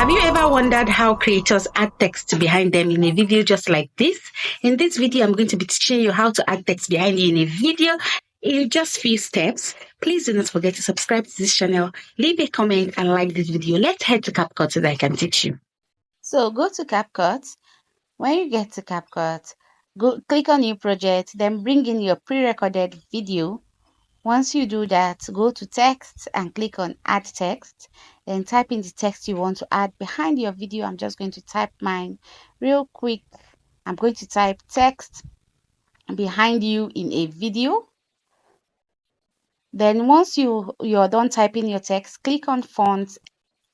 Have you ever wondered how creators add text behind them in a video just like this? In this video, I'm going to be teaching you how to add text behind you in a video in just few steps. Please do not forget to subscribe to this channel, leave a comment and like this video. Let's head to Capcut so that I can teach you. So go to Capcut. When you get to Capcut, go click on new project, then bring in your pre-recorded video. Once you do that, go to text and click on add text, then type in the text you want to add behind your video. I'm just going to type mine real quick. I'm going to type text behind you in a video. Then once you're done typing your text, click on font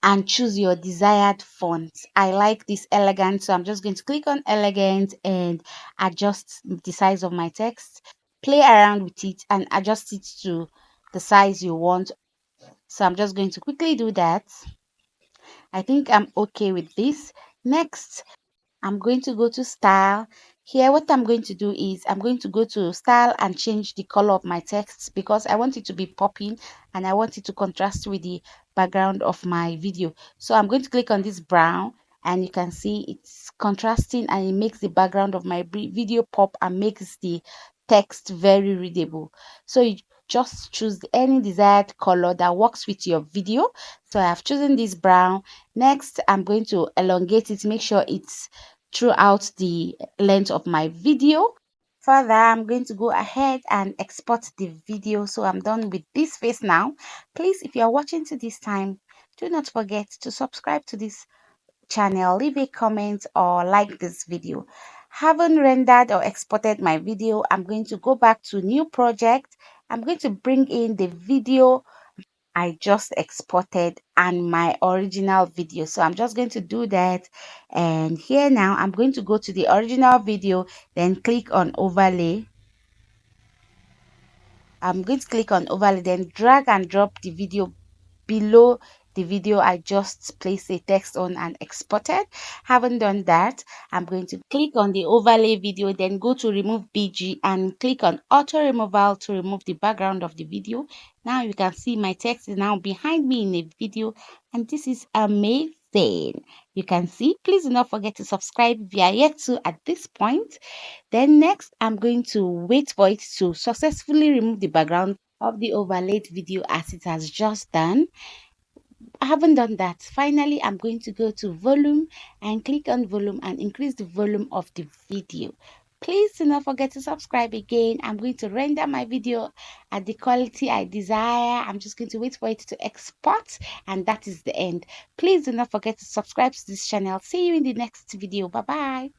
and choose your desired font. I like this elegant, so I'm just going to click on elegant and adjust the size of my text. Play around with it and adjust it to the size you want. So I'm just going to quickly do that. I think I'm okay with this. Next, I'm going to go to style. Here, what I'm going to do is I'm going to go to style and change the color of my text because I want it to be popping and I want it to contrast with the background of my video. So I'm going to click on this brown and you can see it's contrasting and it makes the background of my video pop and makes the text very readable. So you just choose any desired color that works with your video. So I have chosen this brown. Next, I'm going to elongate it, make sure it's throughout the length of my video. Further, I'm going to go ahead and export the video. So I'm done with this phase now. Please, if you're watching to this time, do not forget to subscribe to this channel, leave a comment or like this video. Haven't rendered or exported my video, I'm going to go back to new project. I'm going to bring in the video I just exported and my original video. So I'm just going to do that. And here now, I'm going to go to the original video, then click on overlay. I'm going to click on overlay, then drag and drop the video below the video I just placed a text on and exported. Haven't done that, I'm going to click on the overlay video, then go to remove BG and click on auto removal to remove the background of the video. Now you can see my text is now behind me in a video and this is amazing. You can see, please do not forget to subscribe if you are yet to at this point. Then next, I'm going to wait for it to successfully remove the background of the overlaid video as it has just done. I haven't done that. Finally, I'm going to go to volume and click on volume and increase the volume of the video. Please do not forget to subscribe again. I'm going to render my video at the quality I desire. I'm just going to wait for it to export and that is the end. Please do not forget to subscribe to this channel. See you in the next video. Bye bye.